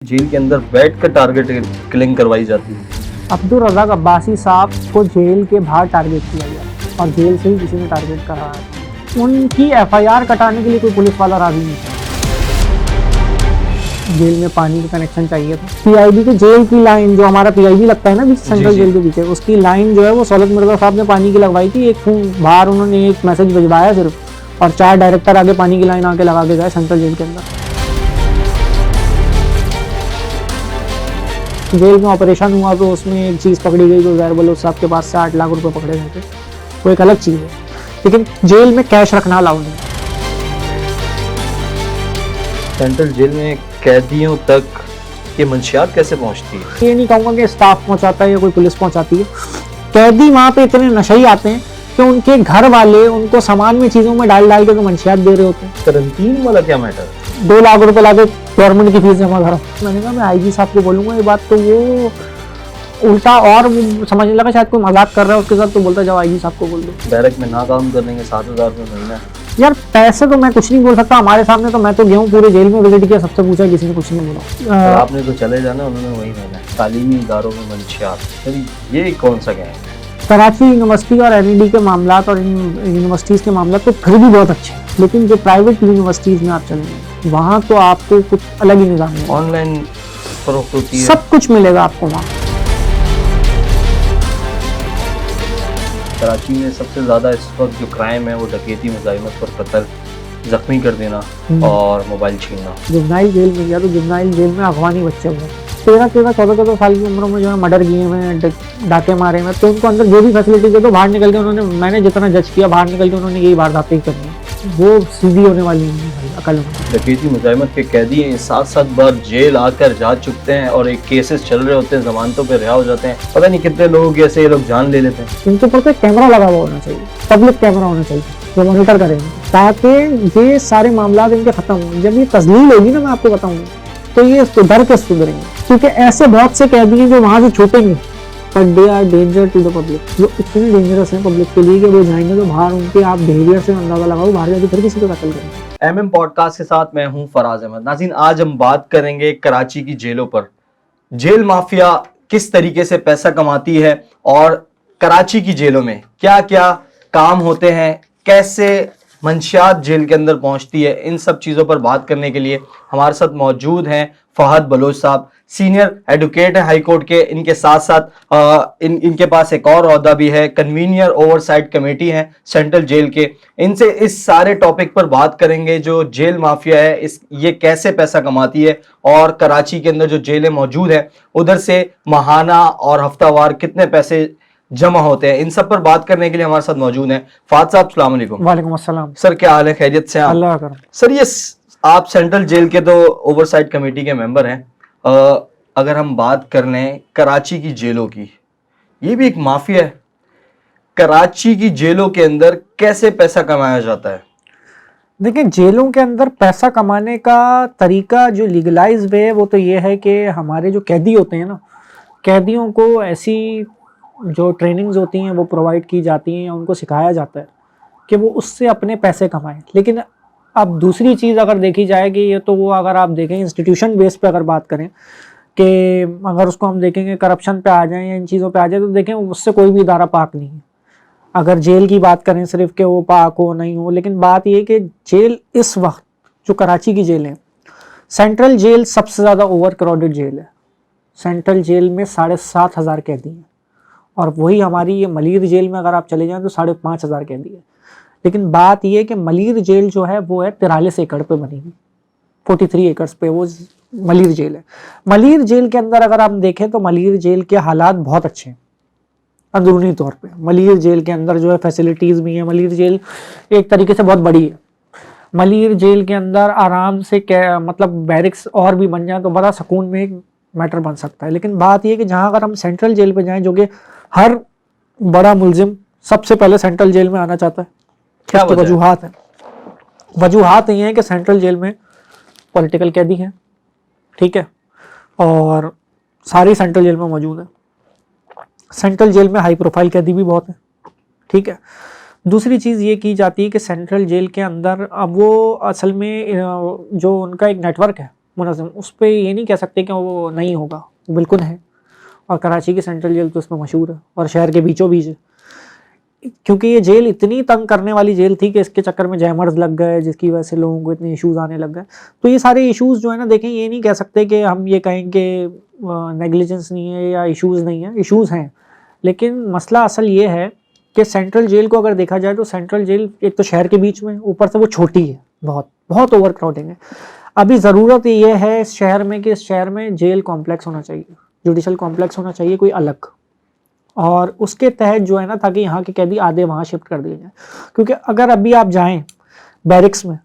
Jail के अंदर बैठ कर टारगेट किलिंग करवाई जाती है। अब्दुल रज़ाक अब्बासी साहब को जेल के बाहर टारगेट किया गया और जेल से ही किसी ने टारगेट करा है। उनकी एफआईआर कटाने के लिए कोई पुलिस वाला राजी नहीं था। जेल में पानी का कनेक्शन चाहिए था। पीआईबी के जेल की लाइन, जो हमारा पीआईबी लगता है ना बीच सेंट्रल जेल के पीछे, उसकी लाइन जो है वो सौलत मिर्जा साहब ने पानी की लगवाई थी। एक फोन बाहर उन्होंने एक मैसेज भिजवाया सिर्फ, और 4 डायरेक्टर आगे पानी की लाइन आके लगा के गए सेंट्रल जेल के अंदर। जेल में ऑपरेशन हुआ तो उसमें एक चीज़ पकड़ी गई, जो ज़ैर बलोच साहब के पास से 8 लाख रुपए पकड़े गए थे, वो एक अलग चीज़ है। लेकिन जेल में कैश रखना अलाउड नहीं। सेंट्रल जेल में कैदियों तक ये मंशियात कैसे पहुंचती है? ये नहीं कहूँगा कि स्टाफ पहुंचाता है या कोई पुलिस पहुंचाती है। कैदी वहाँ पे इतने नशई आते हैं कि उनके घर वाले उनको सामान में चीज़ों में डाल डाल के तो मंशियात दे रहे होते हैं। क्वारंटीन वाला क्या मैटर है? 2 लाख रुपए लाके गवर्नमेंट की फीस जमा करो। मैंने कहा मैं आईजी साहब को बोलूँगा ये बात, तो वो उल्टा और समझने लगा शायद कोई मजाक कर रहा है उसके साथ, तो बोलता जाओ आईजी साहब को बोल दो। बैरक में ना काम करने के 7,000 रुपये महीना। यार पैसे तो मैं कुछ नहीं बोल सकता, हमारे सामने तो मैं तो गया हूँ पूरे जेल में विजिट किया, सबसे पूछा, किसी ने कुछ नहीं बोला। आपने तो चले जाना, उन्होंने वही रहना है। तालीमी इदारों में मंशियात, फिर ये कौन सा गैंग है? कराची यूनिवर्सिटी और एनईडी के मामला और इन यूनिवर्सिटीज़ के मामला तो फिर भी बहुत अच्छे हैं, लेकिन जो प्राइवेट यूनिवर्सिटीज़ में आप चलेंगे वहाँ तो आपको कुछ अलग ही निज़ाम है। ऑनलाइन फरोख्त होती है, सब कुछ मिलेगा आपको वहाँ। कराची में सबसे ज़्यादा इस वक्त जो क्राइम है वो डकैती, मुज़ाहिमत पर कत्ल, जख्मी कर देना और मोबाइल छीनना। जुवेनाइल जेल में गया तो जुवेनाइल जेल में अफगानी बच्चे हुए 13-14, 14 साल की उम्र में जो है मर्डर किए हुए, डाके मारे हुए, तो उनको अंदर जो भी फैसिलिटी दे तो बाहर निकल के उन्होंने, मैंने जितना जज किया, बाहर निकल के उन्होंने यही वारदातें ही करनी। वो सीधी होने वाली नहीं है अकल में। डकैती मुज़ाहिमत के कैदी 7-7 बार जेल आकर जा चुकते हैं और एक केसेस चल रहे होते हैं, जमानतों पे रिहा हो जाते हैं। पता नहीं कितने लोगों की ऐसे ये लोग जान ले लेते हैं। इनके ऊपर तो कैमरा लगा हुआ होना चाहिए, पब्लिक कैमरा होना चाहिए जो मॉनिटर करेंगे, ताकि ये सारे मामला इनके खत्म हो। जब ये तस्लील होगी ना, मैं आपको बताऊंगा, तो ये डर के सुधरेंगे, क्योंकि ऐसे बहुत से कैदी हैं जो वहां से छूटेंगे, but they are danger to the public. वो इतने डेंजरस हैं पब्लिक के लिए कि वो जाएंगे तो बाहर उनके आप बिहेवियर से अंदाजा लगाओ, बाहर जाके फिर किसी को कत्ल करेंगे। एमएम पॉडकास्ट के साथ मैं हूं फराज अहमद। नाज़रीन, आज हम बात करेंगे कराची की जेलों पर। जेल माफिया किस तरीके से पैसा कमाती है और कराची की जेलों में क्या क्या काम होते हैं, कैसे मंशियात जेल के अंदर पहुंचती है, इन सब चीज़ों पर बात करने के लिए हमारे साथ मौजूद हैं फहद बलोच साहब, सीनियर एडवोकेट है हाई कोर्ट के। इनके साथ साथ इनके पास एक और ओहदा भी है, कन्वीनियर ओवरसाइट कमेटी है सेंट्रल जेल के। इनसे इस सारे टॉपिक पर बात करेंगे, जो जेल माफिया है ये कैसे पैसा कमाती है और कराची के अंदर जो जेलें मौजूद है उधर से माहाना और हफ्तावार कितने पैसे जमा होते हैं। इन सब पर बात करने के लिए हमारे साथ मौजूद हैं फहद साहब। अस्सलाम वालेकुम। वालेकुम अस्सलाम सर, क्या हाल है? खैरियत से? अल्लाह करम। सर, ये आप सेंट्रल जेल के तो ओवरसाइट कमेटी के मेंबर हैं। अगर हम बात कर लें कराची की जेलों की, ये भी एक माफिया है। कराची की जेलों के अंदर कैसे पैसा कमाया जाता है? देखिए, जेलों के अंदर पैसा कमाने का तरीका जो लीगलाइज वे है वो तो ये है कि हमारे जो कैदी होते हैं ना, कैदियों को ऐसी जो ट्रेनिंग्स होती हैं वो प्रोवाइड की जाती हैं, उनको सिखाया जाता है कि वो उससे अपने पैसे कमाएं। लेकिन अब दूसरी चीज़ अगर देखी जाए कि ये तो वो, अगर आप देखें इंस्टीट्यूशन बेस पे अगर बात करें कि अगर उसको हम देखेंगे करप्शन पे आ जाएं या इन चीज़ों पे आ जाए, तो देखें उससे कोई भी इदारा पाक नहीं है। अगर जेल की बात करें सिर्फ कि वो पाक हो नहीं हो, लेकिन बात ये कि जेल इस वक्त जो कराची की जेल है, सेंट्रल जेल सबसे ज़्यादा ओवर क्राउडेड जेल है। सेंट्रल जेल में 7,500 कैदी हैं, और वही हमारी ये मलीर जेल में अगर आप चले जाएं तो 5,500 कैदी है। लेकिन बात ये कि मलीर जेल जो है वो है 43 एकड़ पे बनी हुई, 43 एकड़ पे वो मलीर जेल है। मलीर जेल के अंदर अगर आप देखें तो मलीर जेल के हालात बहुत अच्छे हैं अंदरूनी तौर पे। मलीर जेल के अंदर जो है फैसिलिटीज़ भी हैं। मलीर जेल एक तरीके से बहुत बड़ी है। मलीर जेल के अंदर आराम से मतलब बैरिक्स और भी बन जाए तो बड़ा सुकून में एक मैटर बन सकता है। लेकिन बात ये कि जहाँ अगर हम सेंट्रल जेल पे जाएं, जो कि हर बड़ा मुलजिम सबसे पहले सेंट्रल जेल में आना चाहता है, क्या वजूहात है? वजूहात ये हैं कि सेंट्रल जेल में पॉलिटिकल कैदी हैं, ठीक है, और सारी सेंट्रल जेल में मौजूद है। सेंट्रल जेल में हाई प्रोफाइल कैदी भी बहुत है, ठीक है। दूसरी चीज़ ये की जाती है कि सेंट्रल जेल के अंदर अब वो असल में जो उनका एक नेटवर्क है मुनज़्ज़म, उस पर ये नहीं कह सकते कि वो नहीं होगा, वो बिल्कुल है। और कराची की सेंट्रल जेल तो इसमें मशहूर है और शहर के बीचों बीच है, क्योंकि ये जेल इतनी तंग करने वाली जेल थी कि इसके चक्कर में जैमर्स लग गए, जिसकी वजह से लोगों को इतने इश्यूज आने लग गए। तो ये सारे इश्यूज जो है ना, देखें, ये नहीं कह सकते कि हम ये कहें कि नेग्लिजेंस नहीं है या इश्यूज नहीं है, इश्यूज हैं, लेकिन मसला असल ये है कि सेंट्रल जेल को अगर देखा जाए तो सेंट्रल जेल एक तो शहर के बीच में, ऊपर से वो छोटी है, बहुत बहुत ओवर क्राउडिंग है। अभी ज़रूरत ये है इस शहर में कि इस शहर में जेल कॉम्प्लेक्स होना चाहिए, जुडिशल कॉम्प्लेक्स होना चाहिए कोई अलग, और उसके तहत जो है ना, ताकि यहाँ के कैदी आधे वहाँ शिफ्ट कर दिए जाए। क्योंकि अगर अभी आप जाएं बैरिक्स में,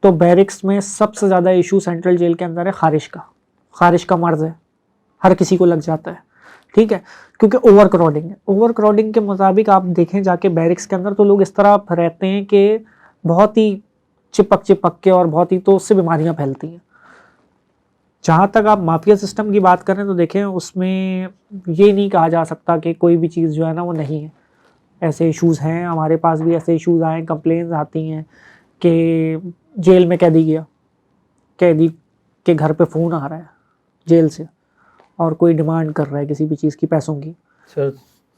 तो बैरिक्स में सबसे ज़्यादा इशू सेंट्रल जेल के अंदर है खारिश का मर्ज है, हर किसी को लग जाता है, ठीक है, क्योंकि ओवर क्राउडिंग है। ओवर क्राउडिंग के मुताबिक आप देखें जाके बैरिक्स के अंदर, तो लोग इस तरह रहते हैं कि बहुत ही चिपक के, और बहुत ही, तो उससे बीमारियाँ फैलती हैं। जहाँ तक आप माफिया सिस्टम की बात करें तो देखें, उसमें ये नहीं कहा जा सकता कि कोई भी चीज़ जो है ना वो नहीं है, ऐसे इश्यूज हैं, हमारे पास भी ऐसे इश्यूज आए, कंप्लेंट्स आती हैं कि जेल में कैदी गया, कैदी के घर पे फ़ोन आ रहा है जेल से और कोई डिमांड कर रहा है किसी भी चीज़ की, पैसों की। सर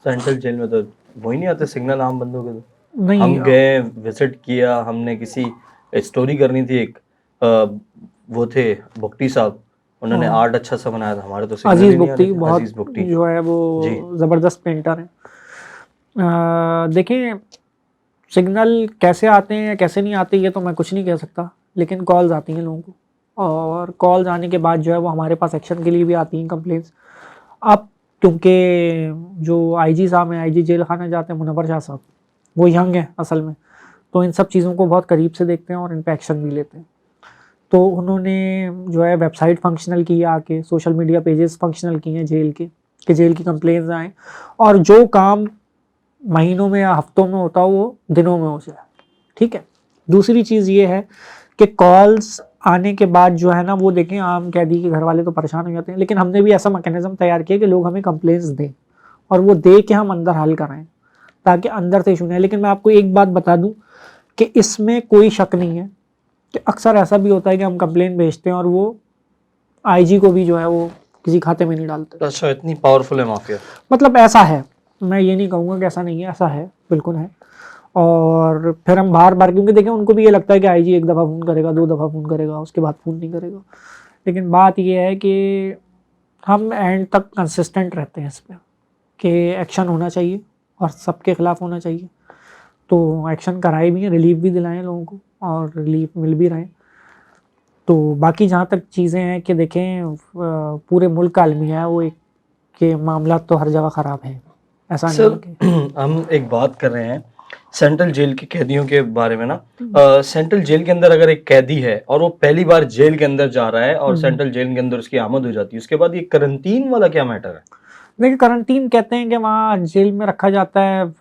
सेंट्रल जेल में तो वही नहीं आते सिग्नल आम बंदों के, तो नहीं, हम गए, विजिट किया, हमने किसी स्टोरी करनी थी, एक वो थे बुख्ती साहब, उन्होंने आर्ट अच्छा सा बनाया था, हमारे तो सिग्नल अजीज़ ही नहीं आ रहे बुख्ती थे। बहुत अजीज बुख्ती जो है वो ज़बरदस्त पेंटर हैं। देखिए, सिग्नल कैसे आते हैं या कैसे नहीं आते ये तो मैं कुछ नहीं कह सकता, लेकिन कॉल्स आती हैं लोगों को, और कॉल्स आने के बाद जो है वो हमारे पास एक्शन के लिए भी आती हैं कंप्लेंट्स। अब क्योंकि जो आईजी साहब हैं, आईजी जेल खाना जाते हैं, मुनव्वर शाह साहब, वो यंग हैं असल में, तो इन सब चीज़ों को बहुत करीब से देखते हैं और इन पर एक्शन भी लेते हैं। तो उन्होंने जो है वेबसाइट फंक्शनल की है, आके सोशल मीडिया पेजेस फंक्शनल किए हैं जेल के, कि जेल की कंप्लेंट्स आएँ और जो काम महीनों में या हफ्तों में होता हो वो दिनों में हो जाए, ठीक है। दूसरी चीज़ ये है कि कॉल्स आने के बाद जो है ना वो देखें, आम कैदी के घर वाले तो परेशान हो जाते हैं, लेकिन हमने भी ऐसा मैकेनिज्म तैयार किया कि लोग हमें कंप्लेंट्स दें और वो दे के हम अंदर हल कराएं, ताकि अंदर से इशू नहीं। लेकिन मैं आपको एक बात बता दूं कि इसमें कोई शक नहीं है कि अक्सर ऐसा भी होता है कि हम कंप्लेंट भेजते हैं और वो आईजी को भी जो है वो किसी खाते में नहीं डालते। अच्छा, इतनी पावरफुल है माफिया? मतलब ऐसा है, मैं ये नहीं कहूँगा कि ऐसा नहीं है, ऐसा है, बिल्कुल है। और फिर हम बार बार, क्योंकि देखें उनको भी ये लगता है कि आईजी एक दफ़ा फ़ोन करेगा, 2 दफ़ा फ़ोन करेगा, उसके बाद फ़ोन नहीं करेगा। लेकिन बात ये है कि हम एंड तक कंसिस्टेंट रहते हैं इस पर कि एक्शन होना चाहिए और सबके ख़िलाफ़ होना चाहिए। तो एक्शन कराए भी हैं, रिलीफ भी दिलाएं लोगों को और रिलीफ मिल भी रहे हैं। तो बाकी जहाँ तक चीज़ें हैं कि देखें, पूरे मुल्क का अलमिया है वो एक, कि मामला तो हर जगह ख़राब है, ऐसा नहीं है कि हम एक बात कर रहे हैं सेंट्रल जेल के कैदियों के बारे में ना। सेंट्रल जेल के अंदर अगर एक कैदी है और वो पहली बार जेल के अंदर जा रहा है और सेंट्रल जेल के अंदर उसकी आमद हो जाती है, उसके बाद ये करंटीन वाला क्या मैटर है? देखिए, करंटीन कहते हैं कि वहाँ जेल में रखा जाता है,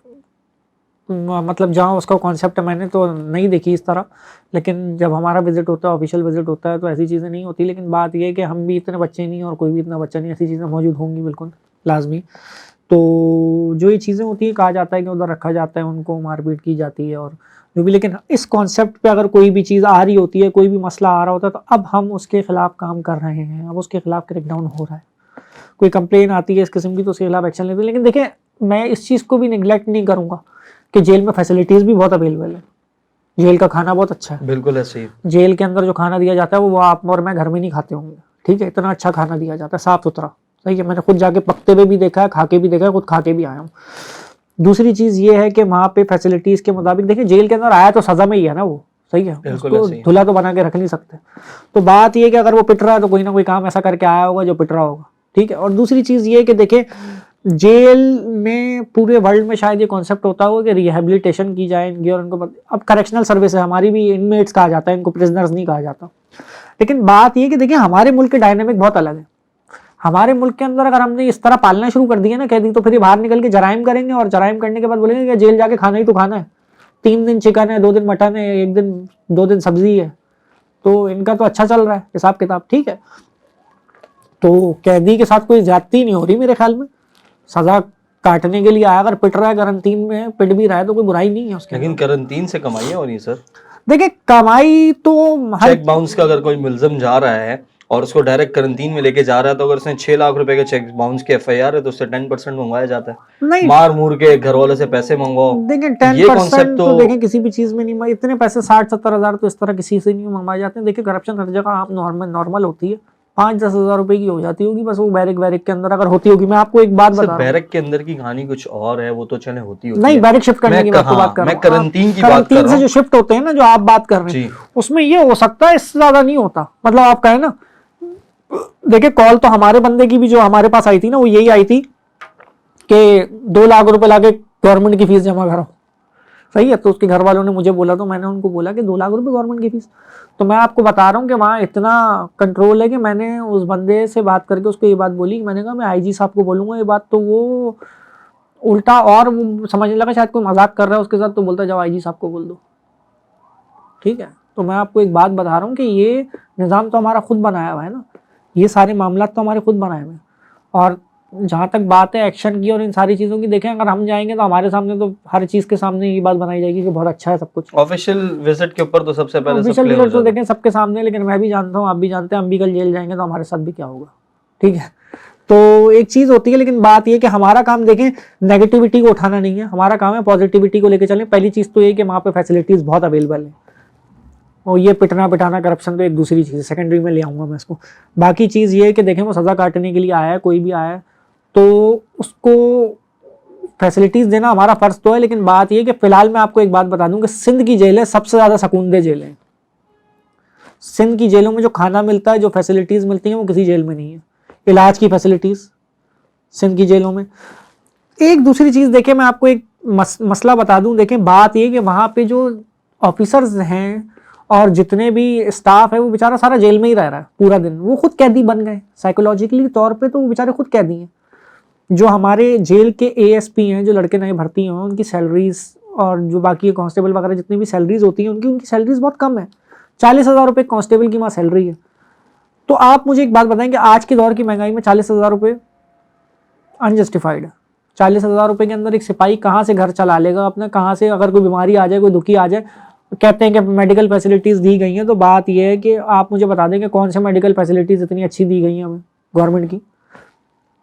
मतलब जहाँ उसका कॉन्सेप्ट है, मैंने तो नहीं देखी इस तरह, लेकिन जब हमारा विजिट होता है, ऑफिशियल विजिट होता है, तो ऐसी चीज़ें नहीं होती। लेकिन बात यह है कि हम भी इतने बच्चे नहीं और कोई भी इतना बच्चा नहीं, ऐसी चीज़ें मौजूद होंगी बिल्कुल लाजमी। तो जो ये चीज़ें होती हैं, कहा जाता है कि उधर रखा जाता है, उनको मारपीट की जाती है और जो भी। लेकिन इस कॉन्सेप्ट पे अगर कोई भी चीज़ आ रही होती है, कोई भी मसला आ रहा होता है, तो अब हम उसके खिलाफ काम कर रहे हैं, अब उसके खिलाफ क्रैकडाउन हो रहा है। कोई कंप्लेन आती है इस किस्म की तो उसके खिलाफ एक्शन लेते हैं। लेकिन देखिए, मैं इस चीज़ को भी निगलेक्ट नहीं करूँगा कि जेल में फैसिलिटीज़ भी बहुत अवेलेबल है, जेल का खाना बहुत अच्छा है। बिल्कुल ऐसे ही जेल के अंदर जो खाना दिया जाता है वो आप और मैं घर में नहीं खाते होंगे, ठीक है, इतना अच्छा खाना दिया जाता है, साफ़ सुथरा, सही है। मैंने खुद जाके पकते हुए भी देखा है, खा के भी देखा है, खुद खा के भी आया हूँ। दूसरी चीज़ ये है कि वहाँ पे फैसिलिटीज़ के मुताबिक, देखिए जेल के अंदर आया तो सज़ा में ही है ना वो, सही है, उसको धुला तो बना के रख नहीं सकते। तो बात ये है कि अगर वो पिट रहा है तो कोई ना कोई काम ऐसा करके आया होगा जो पिट रहा होगा, ठीक है। और दूसरी चीज़ ये है कि देखें, जेल में पूरे वर्ल्ड में शायद ये कॉन्सेप्ट होता हो कि रिहेबिलिटेशन की जाए इनकी, और इनको अब करेक्शनल सर्विस है, हमारी भी इनमेट्स कहा जाता है, इनको प्रिजनर्स नहीं कहा जाता। लेकिन बात ये कि देखिए, हमारे मुल्क के डायनेमिक बहुत अलग है। हमारे मुल्क के अंदर अगर हमने इस तरह पालना शुरू कर दिया ना कैदी, तो फिर ये बाहर निकल के जराइम करेंगे और जराइम करने के बाद बोलेंगे कि जेल जाके खाना ही तो खाना है, 3 दिन चिकन है, 2 दिन मटन है, 1 दिन 2 दिन सब्जी है, तो इनका तो अच्छा चल रहा है हिसाब किताब, ठीक है। तो कैदी के साथ कोई ज्यादती नहीं हो रही मेरे ख्याल में, सजा काटने के लिए आया, अगर पिट रहा है करंटीन में, पिट भी रहा है, तो कोई बुराई नहीं है उसके। लेकिन करंटीन से कमाइयां हो रही है सर। देखिए, कमाई तो चेक बाउंस का अगर कोई मुलजम जा रहा है और उसको डायरेक्ट क्वारंटीन में लेके जा रहा है, तो अगर उसने 6 लाख रुपए के चेक बाउंस के एफआईआर है तो उससे 10% मंगवाया जाता है। नहीं मार मूर के घर वाले से पैसे मंगवाओ। देखिए ये 10% कॉन्सेप्ट तो देखें किसी भी चीज में नहीं, इतने पैसे 60-70 हज़ार तो इस तरह किसी से नहीं मंगवाए जाते हैं। देखिए करप्शन हर जगह आप नॉर्मल होती है, 5-10 हज़ार रुपए की हो जाती होगी बस, वो बैरिक के अंदर अगर होती होगी। मैं आपको एक बात बता रहा हूँ, बैरक के अंदर की कहानी कुछ और है, वो तो चले होती होती नहीं है। बैरिक शिफ्ट करने की मैं आपको बात कर रहा मैं हूँ, क्वारंटीन की बात कर क्वारंटीन रहा से हूँ जो शिफ्ट होते हैं ना, जो आप बात कर रहे जी। हैं, उसमें ये हो सकता है, इससे ज्यादा नहीं होता। मतलब आप कहें ना, देखिए कॉल तो हमारे बंदे की भी जो हमारे पास आई थी ना, वो यही आई थी कि 2 लाख रुपए लाके गवर्नमेंट की फीस जमा करो। सही है, तो उसके घर वालों ने मुझे बोला, तो मैंने उनको बोला कि 2 लाख रुपए गवर्नमेंट की फीस। तो मैं आपको बता रहा हूँ कि वहाँ इतना कंट्रोल है कि मैंने उस बंदे से बात करके उसको ये बात बोली कि मैंने कहा मैं आईजी साहब को बोलूंगा ये बात, तो वो उल्टा और वो समझने लगा शायद कोई मजाक कर रहा है उसके साथ, तो बोलता जाओ आईजी साहब को बोल दो। ठीक है, तो मैं आपको एक बात बता रहा हूँ कि ये निज़ाम तो हमारा खुद बनाया हुआ है ना, ये सारे मामला तो हमारे खुद बनाए हुए हैं। और जहाँ तक बात है एक्शन की और इन सारी चीज़ों की, देखें अगर हम जाएंगे तो हमारे सामने तो हर चीज़ के सामने ये बात बनाई जाएगी कि बहुत अच्छा है सब कुछ। ऑफिशियल विजिट के ऊपर तो सबसे पहले सब ऑफिशियल क्लियर हो विजिट तो जाता है। देखें सबके सामने, लेकिन मैं भी जानता हूँ, आप भी जानते हैं, हम भी कल जेल जाएंगे तो हमारे साथ भी क्या होगा। ठीक है, तो एक चीज़ होती है, लेकिन बात ये कि हमारा काम देखें नेगेटिविटी को उठाना नहीं है, हमारा काम है पॉजिटिविटी को लेकर चलें। पहली चीज़ तो ये कि वहाँ पे फैसिलिटीज़ बहुत अवेलेबल है, और ये पिटना पिटाना करप्शन तो एक दूसरी चीज़ है, सेकेंडरी में ले आऊँगा मैं इसको। बाकी चीज़ ये है कि देखें वो सज़ा काटने के लिए आया है, कोई भी आया है तो उसको फैसिलिटीज़ देना हमारा फ़र्ज़ तो है। लेकिन बात ये है कि फ़िलहाल मैं आपको एक बात बता दूं कि सिंध की जेलें सबसे ज़्यादा सकूनदे जेलें हैं। सिंध की जेलों में जो खाना मिलता है, जो फैसिलिटीज़ मिलती हैं, वो किसी जेल में नहीं है। इलाज की फैसिलिटीज़ सिंध की जेलों में। एक दूसरी चीज़ देखें, मैं आपको एक मसला बता दूं, देखें बात ये कि वहाँ पे जो ऑफिसर्स हैं और जितने भी स्टाफ है, वो बेचारा सारा जेल में ही रह रहा है पूरा दिन, वो खुद कैदी बन गए साइकोलॉजिकली तौर पे, तो वो बेचारे खुद कैदी हैं। जो हमारे जेल के एएसपी हैं, जो लड़के नए भर्ती हैं, उनकी सैलरीज और जो बाकी कांस्टेबल वगैरह जितनी भी सैलरीज होती हैं उनकी सैलरीज बहुत कम है। 40,000 रुपये कांस्टेबल की वहाँ सैलरी है। तो आप मुझे एक बात बताएं कि आज के दौर की महंगाई में 40,000 रुपये अनजस्टिफाइड है। 40,000 रुपये के अंदर एक सिपाही कहाँ से घर चला लेगा अपना, कहाँ से, अगर कोई बीमारी आ जाए, कोई दुखी आ जाए, कहते हैं कि मेडिकल फैसिलिटीज़ दी गई हैं, तो बात यह है कि आप मुझे बता दें कि कौन से मेडिकल फैसिलिटीज़ इतनी अच्छी दी गई हैं हमें गवर्नमेंट की।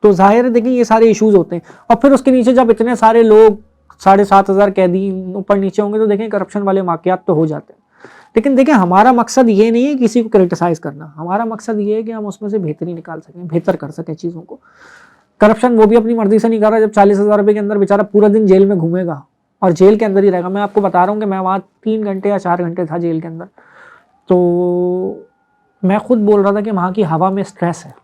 तो जाहिर है देखिए ये सारे इश्यूज होते हैं। और फिर उसके नीचे जब इतने सारे लोग, 7,500 कैदी ऊपर नीचे होंगे, तो देखें करप्शन वाले वाकयात तो हो जाते हैं। लेकिन देखें हमारा मकसद ये नहीं है किसी को क्रिटिसाइज करना, हमारा मकसद ये है कि हम उसमें से बेहतरी निकाल सकें, बेहतर कर सकें चीज़ों को। करप्शन वो भी अपनी मर्जी से नहीं कर रहा, जब 40,000 रुपये के अंदर बेचारा पूरा दिन जेल में घूमेगा और जेल के अंदर ही रहेगा। मैं आपको बता रहा हूँ कि मैं वहाँ 3 घंटे या 4 घंटे था जेल के अंदर, तो मैं खुद बोल रहा था कि वहाँ की हवा में स्ट्रेस है,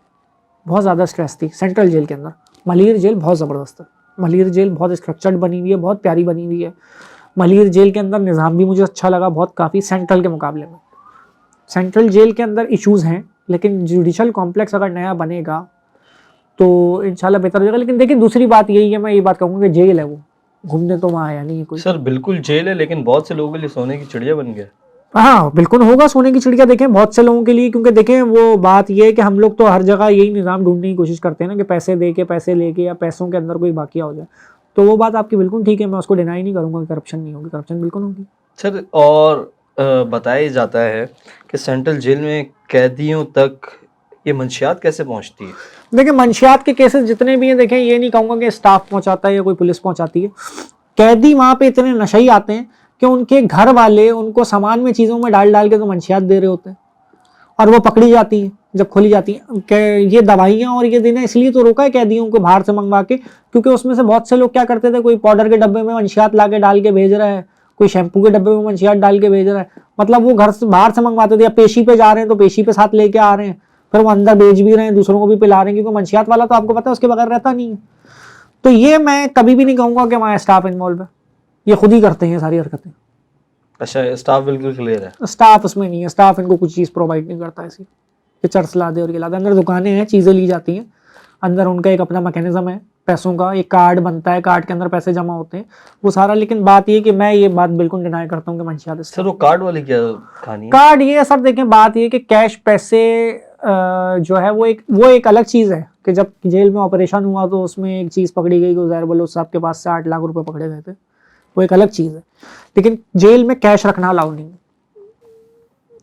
बहुत ज़्यादा स्ट्रेस थी सेंट्रल जेल के अंदर। मलिर जेल बहुत ज़बरदस्त है, मलिर जेल बहुत स्ट्रक्चर्ड बनी हुई है, बहुत प्यारी बनी हुई है। मलिर जेल के अंदर निज़ाम भी मुझे अच्छा लगा बहुत, काफ़ी सेंट्रल के मुकाबले में। सेंट्रल जेल के अंदर इश्यूज़ हैं, लेकिन जुडिशल कॉम्प्लेक्स अगर नया बनेगा तो इंशाल्लाह बेहतर हो जाएगा। लेकिन देखिए दूसरी बात यही है, मैं ये बात कहूँगा कि जेल है, वो घूमने तो वहाँ आया नहीं है कोई। सर बिल्कुल जेल है, लेकिन बहुत से लोगों के लिए सोने की चिड़िया बन गया। हाँ बिल्कुल होगा सोने की चिड़िया, देखें बहुत से लोगों के लिए, क्योंकि देखें वो बात ये है कि हम लोग तो हर जगह यही निज़ाम ढूंढने की कोशिश करते हैं ना कि पैसे दे के, पैसे लेके, या पैसों के अंदर कोई बाकिया हो जाए। तो वो बात आपकी बिल्कुल ठीक है, मैं उसको डिनाई नहीं करूँगा कि करप्शन नहीं होगी, करप्शन बिल्कुल होगी। सर और बताया जाता है कि सेंट्रल जेल में कैदियों तक ये मंशियात कैसे पहुंचती है? देखिए मंशियात के केसेस जितने भी हैं, देखें ये नहीं कहूँगा कि स्टाफ पहुँचाता है या कोई पुलिस पहुँचाती है। कैदी वहाँ पे इतने नशई आते हैं कि उनके घर वाले उनको सामान में, चीज़ों में डाल डाल के तो मंशियात दे रहे होते हैं, और वो पकड़ी जाती है जब खोली जाती है। ये दवाइयाँ और ये देना इसलिए तो रोका है कैदियों को बाहर से मंगवा के, क्योंकि उसमें से बहुत से लोग क्या करते थे, कोई पाउडर के डब्बे में मंशियात ला के डाल के भेज रहा है, कोई शैम्पू के डब्बे में मंशियात डाल के भेज रहा है। मतलब वो घर से बाहर से मंगवाते थे, या पेशी पे जा रहे हैं तो पेशी पे साथ लेके आ रहे हैं, फिर वो अंदर बेच भी रहे हैं, दूसरों को भी पिला रहे हैं, क्योंकि मंशियात वाला तो आपको पता है उसके बगैर रहता नहीं है। तो ये मैं कभी भी नहीं कहूँगा कि वहाँ स्टाफ इन्वॉल्व है, ये खुद ही करते हैं सारी हरकतें। अच्छा, स्टाफ बिल्कुल क्लियर है, स्टाफ उसमें नहीं है, स्टाफ इनको कुछ चीज़ प्रोवाइड नहीं करता ऐसी कि चर्च ला दे और ये ला दे। अंदर दुकानें हैं, चीज़ें ली जाती हैं, अंदर उनका एक अपना मैकेनिज्म है पैसों का, एक कार्ड बनता है, कार्ड के अंदर पैसे जमा होते हैं, वो सारा। लेकिन बात ये कि मैं ये बात बिल्कुल डिनाई करता हूँ कि मंशियात। सर वो कार्ड वाली क्या कहानी है? कार्ड ये सर देखें, बात ये कि कैश पैसे जो है वो एक अलग चीज़ है कि जब जेल में ऑपरेशन हुआ तो उसमें एक चीज़ पकड़ी गई कि उज़ैर बलोच साहब के पास से 8 लाख रुपए पकड़े गए थे, वो एक अलग चीज़ है। लेकिन जेल में कैश रखना अलाउ नहीं है,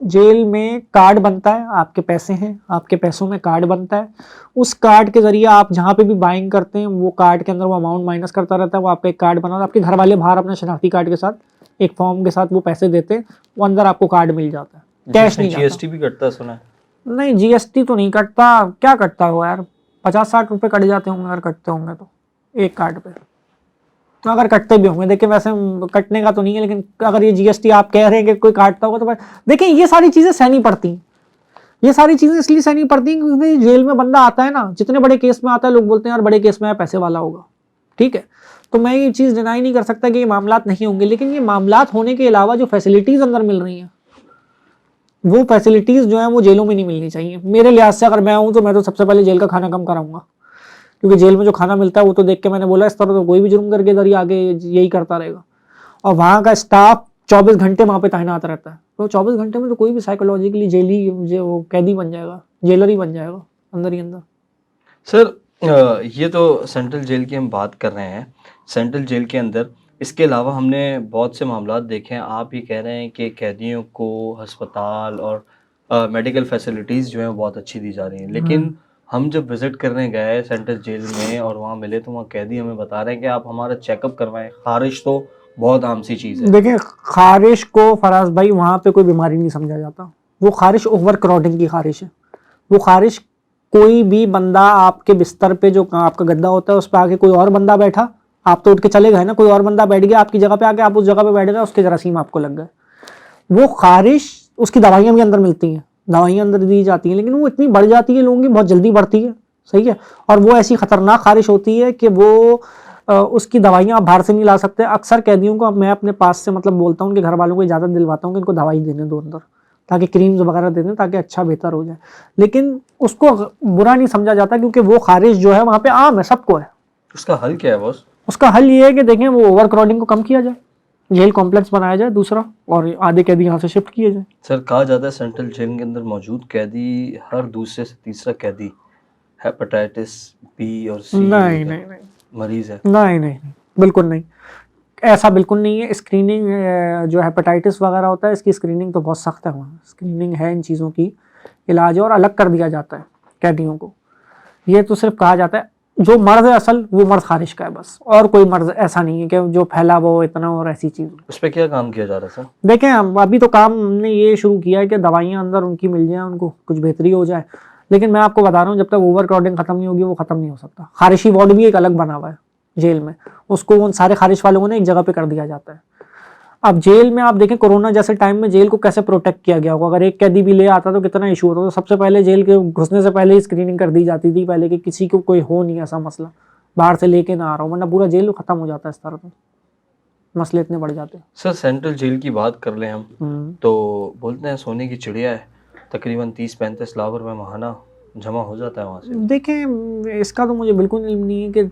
जेल में कार्ड बनता है, आपके पैसे हैं, आपके पैसों में कार्ड बनता है, उस कार्ड के जरिए आप जहाँ पे भी बाइंग करते हैं वो कार्ड के अंदर वो अमाउंट माइनस करता रहता है, वो आपका एक कार्ड बना, आपके घर वाले बाहर अपने शनाख्ती कार्ड के साथ एक फॉर्म के साथ वो पैसे देते हैं, वो अंदर आपको कार्ड मिल जाता है, कैश नहीं जाता। जीएसटी भी कटता है सुना है। नहीं, जीएसटी तो नहीं कटता, क्या कटता हो यार, 50-60 रुपए कट जाते होंगे अगर कटते होंगे तो एक कार्ड पे, तो अगर कटते भी होंगे, देखिए वैसे कटने का तो नहीं है, लेकिन अगर ये जीएसटी आप कह रहे हैं कि कोई काटता होगा तो देखिए ये सारी चीजें सहनी पड़ती हैं, ये सारी चीजें इसलिए सहनी पड़ती हैं क्योंकि जेल में बंदा आता है ना, जितने बड़े केस में आता है लोग बोलते हैं यार बड़े केस में पैसे वाला होगा, ठीक है, तो मैं ये चीज डिनाई नहीं कर सकता कि ये मामलात नहीं होंगे, लेकिन ये मामलात होने के अलावा जो फैसिलिटीज अंदर मिल रही हैं वो फैसिलिटीज जो है वो जेलों में नहीं मिलनी चाहिए मेरे लिहाज से। अगर मैं हूं तो मैं तो सबसे पहले जेल का खाना कम कराऊंगा, क्योंकि जेल में जो खाना मिलता है वो तो देख के मैंने बोला इस तरह तो कोई भी जुर्म करके इधर ही आगे यही करता रहेगा। और वहाँ का स्टाफ 24 घंटे वहाँ पे तैनात रहता है, तो 24 घंटे में तो कोई भी साइकोलॉजिकली जेली जो वो कैदी बन जाएगा, जेलर ही बन जाएगा अंदर ही अंदर। सर ये तो सेंट्रल जेल की हम बात कर रहे हैं, सेंट्रल जेल के अंदर इसके अलावा हमने बहुत से मामलात देखे हैं। आप ये कह रहे हैं कि कैदियों को अस्पताल और मेडिकल फैसिलिटीज़ जो हैं वो बहुत अच्छी दी जा रही हैं, लेकिन हम जब विज़िट करने गए सेंट्रल जेल में और वहाँ मिले तो वहाँ कैदी हमें बता रहे हैं कि आप हमारा चेकअप करवाएं, खारिश तो बहुत आम सी चीज़ है। देखिए खारिश को फराज भाई वहाँ पे कोई बीमारी नहीं समझा जाता, वो खारिश ओवर क्राउडिंग की खारिश है। वो खारिश कोई भी बंदा आपके बिस्तर पे जो आपका गद्दा होता है उस पर आके कोई और बंदा बैठा, आप तो उठ के चले गए ना, कोई और बंदा बैठ गया आपकी जगह पे आके, आप उस जगह पे बैठ गए, उसके जरासीम आपको लग गए, वो खारिश, उसकी दवाइयाँ भी अंदर मिलती हैं, दवाइयाँ अंदर दी जाती हैं, लेकिन वो इतनी बढ़ जाती है लोगों की, बहुत जल्दी बढ़ती है, सही है, और वो ऐसी खतरनाक खारिश होती है कि वो उसकी दवाइयाँ आप बाहर से नहीं ला सकते। अक्सर कैदियों को मैं अपने पास से मतलब बोलता हूँ, उनके घर वालों को इजाज़त दिलवाता हूँ कि इनको दवाई देने दो अंदर, ताकि क्रीम्स वगैरह दे दें ताकि अच्छा बेहतर हो जाए, लेकिन उसको बुरा नहीं समझा जाता क्योंकि वो खारिश जो है वहाँ पे आम है, सबको है। उसका हल क्या है बॉस? उसका हल ये है कि देखें वो ओवर क्राउडिंग को कम किया जाए, जेल कॉम्प्लेक्स बनाया जाए दूसरा, और आधे कैदी यहाँ से शिफ्ट किए जाए। सर कहा जाता है सेंट्रल जेल के अंदर मौजूद कैदी हर दूसरे से तीसरा कैदी हेपेटाइटिस बी और सी नहीं नहीं नहीं मरीज है। नहीं नहीं बिल्कुल नहीं, ऐसा बिल्कुल नहीं है। स्क्रीनिंग जो हेपेटाइटिस वगैरह होता है इसकी स्क्रीनिंग तो बहुत सख्त है, वहाँ स्क्रीनिंग है इन चीज़ों की, इलाज और अलग कर दिया जाता है कैदियों को। ये तो सिर्फ कहा जाता है जो मर्ज है असल वो मर्ज खारिश का है बस, और कोई मर्ज ऐसा नहीं है कि जो फैला वो इतना और ऐसी चीज़। उस पर क्या काम किया जा रहा है सर? देखें हम अभी तो काम हमने ये शुरू किया है कि दवाइयाँ अंदर उनकी मिल जाए, उनको कुछ बेहतरी हो जाए, लेकिन मैं आपको बता रहा हूँ जब तक ओवर क्राउडिंग खत्म नहीं होगी वो खत्म नहीं हो सकता। खारिशी वार्ड भी एक अलग बना हुआ है जेल में, उसको उन सारे खारिश वालों को ना एक जगह पे कर दिया जाता है। अब जेल में आप देखें कोरोना जैसे टाइम में जेल को कैसे प्रोटेक्ट किया गया होगा, अगर एक कैदी भी ले आता तो कितना इशू होता, तो सबसे पहले जेल के घुसने से पहले ही स्क्रीनिंग कर दी जाती थी पहले कि किसी को कोई हो नहीं ऐसा मसला, बाहर से लेके ना आ रहा हो, वरना पूरा जेल खत्म हो जाता है, इस तरह तो मसले इतने बढ़ जाते हैं। सर सेंट्रल जेल की बात कर लें हम तो बोलते हैं सोने की चिड़िया है, तकरीबन 30-35 लाख रुपए माहाना जमा हो जाता है वहाँ से। देखें इसका तो मुझे बिल्कुल इल्म नहीं है कि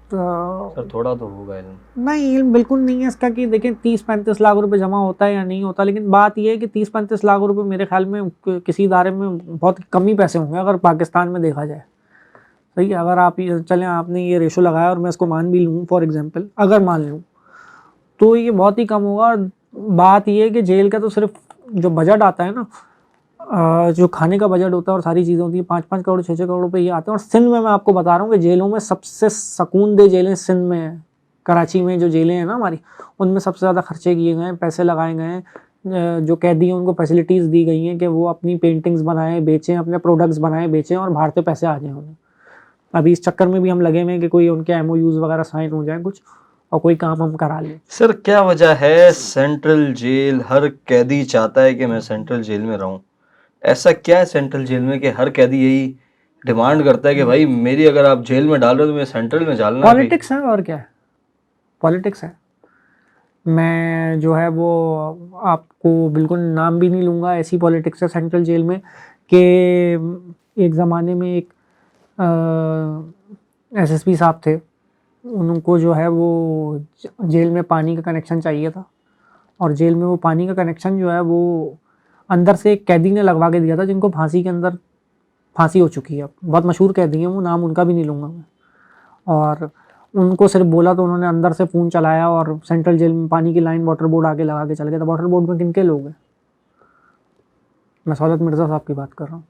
सर थोड़ा तो होगा इल्म। नहीं इल्म बिल्कुल नहीं है इसका कि देखें 30-35 लाख रुपए जमा होता है या नहीं होता, लेकिन बात यह है कि 30-35 लाख रुपए मेरे ख्याल में किसी इदारे में बहुत कम ही पैसे होंगे अगर पाकिस्तान में देखा जाए, सही है। अगर आप चलें आपने ये रेशो लगाया और मैं इसको मान भी लूँ फॉर एग्जांपल, अगर मान लूँ तो ये बहुत ही कम होगा। और बात ये है कि जेल का तो सिर्फ जो बजट आता है ना, जो खाने का बजट होता है और सारी चीज़ें होती है 5-5 करोड़ 6-6 करोड़ रुपए ये आते हैं। और सिंध में मैं आपको बता रहा हूँ कि जेलों में सबसे सकून दे जेलें सिंध में है, कराची में जो जेलें हैं ना हमारी, उनमें सबसे ज़्यादा खर्चे किए गए हैं, पैसे लगाए गए हैं, जो कैदी हैं उनको फैसिलिटीज़ दी गई हैं कि वो अपनी पेंटिंग्स बनाएं बेचें, अपने प्रोडक्ट्स बनाएं बेचें और बाहर से पैसे आ जाएँ उन्हें। अभी इस चक्कर में भी हम लगे हुए हैं कि कोई उनके MOUs वगैरह साइन हो जाए कुछ और कोई काम हम करा लें। सर क्या वजह है सेंट्रल जेल हर कैदी चाहता है कि मैं सेंट्रल जेल में रहूं? ऐसा क्या है सेंट्रल जेल में कि हर कैदी यही डिमांड करता है कि भाई मेरी अगर आप जेल में डाल रहे हो तो मैं सेंट्रल में डालना है? पॉलिटिक्स है और क्या है, पॉलिटिक्स है। मैं जो है वो आपको बिल्कुल नाम भी नहीं लूँगा, ऐसी पॉलिटिक्स है सेंट्रल जेल में कि एक ज़माने में एक SSP साहब थे, उनको जो है वो जेल में पानी का कनेक्शन चाहिए था, और जेल में वो पानी का कनेक्शन जो है वो अंदर से एक कैदी ने लगवा के दिया था जिनको फांसी के अंदर फांसी हो चुकी है, बहुत मशहूर कैदी हैं वो, नाम उनका भी नहीं लूँगा मैं। और उनको सिर्फ बोला तो उन्होंने अंदर से फ़ोन चलाया और सेंट्रल जेल में पानी की लाइन वाटर बोर्ड आगे लगा के चल गया था। वाटर बोर्ड में किनके लोग हैं? मैं सौलत मिर्ज़ा साहब की बात कर रहा हूँ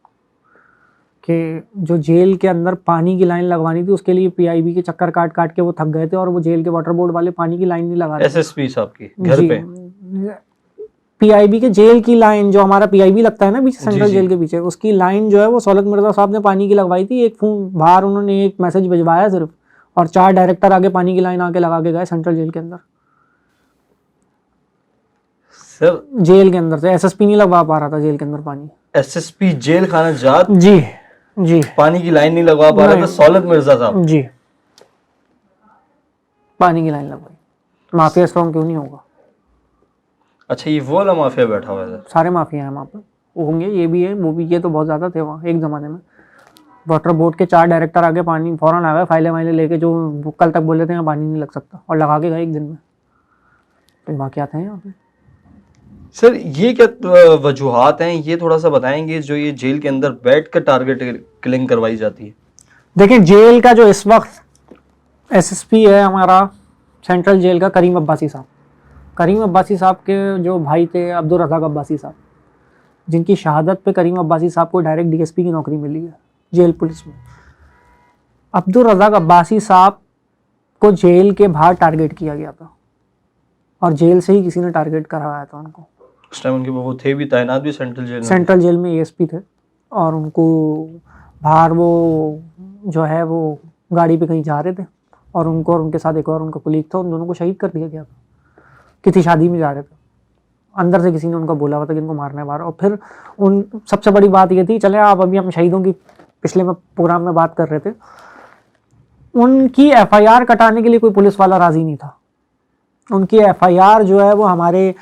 कि जो जेल के अंदर पानी की लाइन लगवानी थी उसके लिए पीआईबी के चक्कर काट काट के वो थक गए थे और वो जेल के वाटर बोर्ड वाले पानी की लाइन नहीं लगा रहे थे। एसएसपी साहब की घर जी, पे। पीआईबी के जेल की लाइन, जो हमारा पीआईबी लगता है ना पीछे, सेंट्रल जी। जेल के पीछे, उसकी लाइन जो है वो सौलत मिर्ज़ा साहब ने पानी की लगवाई थी। एक फोन बाहर उन्होंने एक मैसेज भिजवाया सिर्फ, और 4 डायरेक्टर आगे पानी की लाइन आके लगा के गए सेंट्रल जेल के अंदर। सर जेल के अंदर से एसएसपी नहीं लगवा पा रहा था जेल के अंदर पानी। एसएसपी जेल खाना जात जी जी पानी की लाइन नहीं लगवा पा रहा था, सौलत मिर्जा साहब। जी, पानी की लाइन लगवाई। माफिया स्ट्रॉन्ग क्यों नहीं होगा? अच्छा, ये वो वाला माफिया बैठा हुआ है सर। सारे माफिया हैं वहाँ पर, वो होंगे, ये भी है वो भी, ये तो बहुत ज़्यादा थे वहाँ एक ज़माने में। वाटर बोर्ड के 4 डायरेक्टर आगे पानी फौरन आ गए, फाइलें वाइलें लेके, जो कल तक बोले थे यहाँ पानी नहीं लग सकता, और लगा के गए एक दिन में। तो वाक़यात हैं यहाँ पे। सर ये क्या वजूहात हैं, ये थोड़ा सा बताएंगे, जो ये जेल के अंदर बैठ कर टारगेट किलिंग करवाई जाती है? देखिए, जेल का जो इस वक्त एसएसपी है हमारा सेंट्रल जेल का, करीम अब्बासी साहब। करीम अब्बासी साहब के जो भाई थे अब्दुल रज़ाक अब्बासी साहब, जिनकी शहादत पे करीम अब्बासी साहब को डायरेक्ट डीएसपी की नौकरी मिली है जेल पुलिस में। अब्दुल रज़ाक अब्बासी साहब को जेल के बाहर टारगेट किया गया था, और जेल से ही किसी ने टारगेट करवाया था उनको। उस टाइम उनके वो थे भी, तैनात भी सेंट्रल जेल में। सेंट्रल जेल में एएसपी थे, और उनको बाहर वो जो है वो गाड़ी पे कहीं जा रहे थे, और उनको और उनके साथ एक और उनका कुलीग था, उन दोनों को शहीद कर दिया गया था। किसी शादी में जा रहे थे, अंदर से किसी ने उनको बोला हुआ था कि इनको मारना है बाहर। और फिर उन सबसे बड़ी बात ये थी, चले आप अभी हम शहीदों की पिछले में प्रोग्राम में बात कर रहे थे, उनकी एफआईआर कटाने के लिए कोई पुलिस वाला राजी नहीं था। उनकी एफआईआर जो है वो हमारे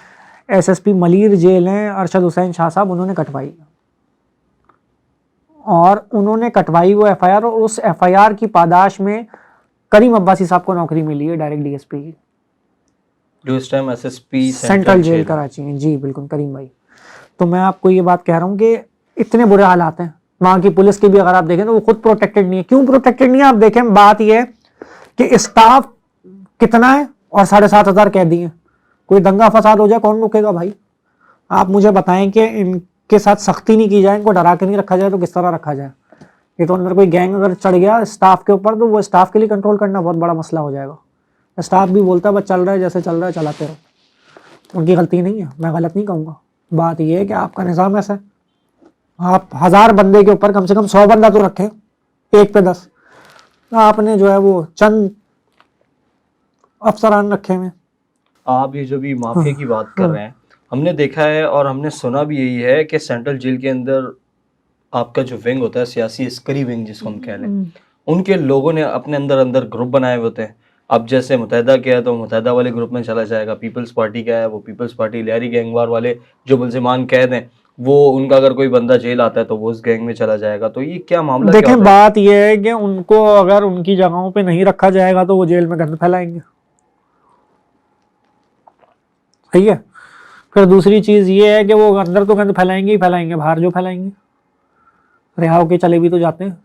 एसएसपी मलीर जेल हैं अरशद हुसैन शाह साहब, उन्होंने कटवाई, और उन्होंने कटवाई वो एफआईआर, और उस एफआईआर की पादाश में करीम अब्बासी साहब को नौकरी मिली है डायरेक्ट डीएसपी की, जो इस time SSP central jail Karachi में। जी बिल्कुल करीम भाई। तो मैं आपको ये बात कह रहा हूँ कि इतने बुरे हालात हैं वहाँ की पुलिस के भी। अगर आप देखें तो वो खुद प्रोटेक्टेड नहीं है। क्यों प्रोटेक्टेड नहीं है? आप देखें, बात ये है कि स्टाफ कितना है और 7,500 कैदी हैं। कोई दंगा फसाद हो जाए कौन रोकेगा भाई? आप मुझे बताएं कि इनके साथ सख्ती नहीं की जाए, इनको डरा के नहीं रखा जाए, तो किस तरह रखा जाए? ये तो अंदर कोई गैंग अगर चढ़ गया स्टाफ के ऊपर, तो वो स्टाफ के लिए कंट्रोल करना बहुत बड़ा मसला हो जाएगा। स्टाफ भी बोलता है बस चल रहा है, जैसे चल रहा है चलाते रहो। उनकी गलती नहीं है, मैं गलत नहीं कहूँगा। बात यह है कि आपका निज़ाम ऐसा है, आप 1000 बंदे के ऊपर कम से कम 100 बंदा तो रखें, 1 पे 10। आपने जो है वो चंद अफसरान रखे हुए। आप ये जो भी माफिया की बात कर रहे हैं, हमने देखा है और हमने सुना भी यही है कि सेंट्रल जेल के अंदर आपका जो विंग होता है, सियासी अस्करी विंग जिसको हम कह लें, उनके लोगों ने अपने अंदर अंदर ग्रुप बनाए हुए होते हैं। अब जैसे मुतहदा क्या है तो मुतहदा वाले ग्रुप में चला जाएगा, पीपल्स पार्टी क्या है वो पीपल्स पार्टी, लहरी गैंगवार वाले जो मुलजिमान कैद हैं वो, उनका अगर कोई बंदा जेल आता है तो वो उस गैंग में चला जाएगा। तो ये क्या मामला क्या देखें, होता है? बात यह है कि उनको अगर उनकी जगहों पे नहीं रखा जाएगा तो वो जेल में गंद फैलाएंगे। सही है। फिर दूसरी चीज ये है कि वो अंदर तो गंद फैलाएंगे ही फैलाएंगे, बाहर जो फैलाएंगे, रिहा होके चले भी तो जाते हैं,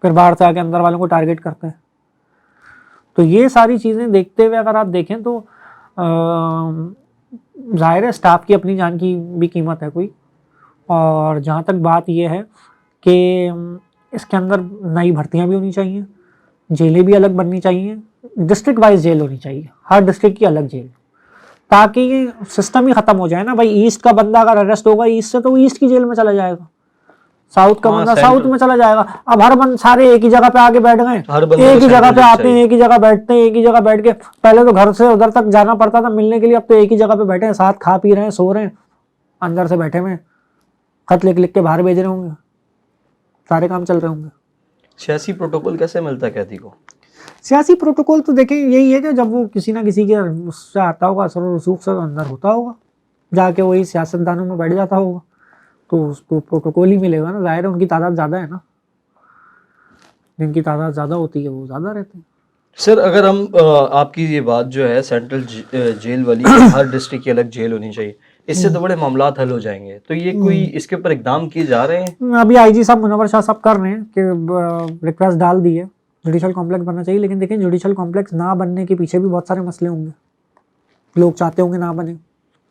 फिर बाहर से आके अंदर वालों को टारगेट करते हैं। तो ये सारी चीजें देखते हुए अगर आप देखें तो जाहिर है स्टाफ की अपनी जान की भी कीमत है कोई। और जहाँ तक बात ये है कि इसके अंदर नई भर्तियाँ भी होनी चाहिए, जेलें भी अलग बननी चाहिए, डिस्ट्रिक्ट वाइज जेल होनी चाहिए, हर डिस्ट्रिक्ट की अलग जेल, ताकि ये सिस्टम ही खत्म हो जाए ना भाई। ईस्ट का बंदा अगर अरेस्ट होगा ईस्ट से, तो वो ईस्ट की जेल में चला जाएगा, साउथ का बंदा साउथ में चला जाएगा। अब हर बंद सारे एक ही जगह पे आके बैठ गए, एक ही जगह पे आते हैं, एक ही जगह बैठते हैं, एक ही जगह बैठ के, पहले तो घर से उधर तक जाना पड़ता था मिलने के लिए, अब तो एक ही जगह पे बैठे हैं, साथ खा पी रहे हैं, सो रहे हैं, अंदर से बैठे हुए, खत लिख लिख के बाहर भेज रहे होंगे, सारे काम चल रहे होंगे। सियासी प्रोटोकॉल कैसे मिलता है कैदी को? सियासी प्रोटोकॉल तो देखें यही है कि जब वो किसी ना किसी के उससे आता होगा, असर और रसूख से अंदर होता होगा, जाके वही सियासतदानों में बैठ जाता होगा, तो उसको प्रोटोकॉल ही मिलेगा ना। जाहिर है उनकी तादाद ज़्यादा है ना, जिनकी तादाद ज़्यादा होती है वो ज़्यादा रहते हैं। सर अगर हम आपकी ये बात जो है सेंट्रल जेल वाली, हर डिस्ट्रिक्ट की अलग जेल होनी चाहिए, इससे तो बड़े मामलात हल हो जाएंगे, तो ये कोई इसके ऊपर इकदाम किए जा रहे हैं? अभी आईजी साहब मुनव्वर शाह साहब कर रहे हैं कि रिक्वेस्ट डाल दी है, जुडिशल कॉम्प्लेक्स बनना चाहिए। लेकिन देखें, जुडिशल कॉम्प्लेक्स ना बनने के पीछे भी बहुत सारे मसले होंगे, लोग चाहते होंगे ना बने,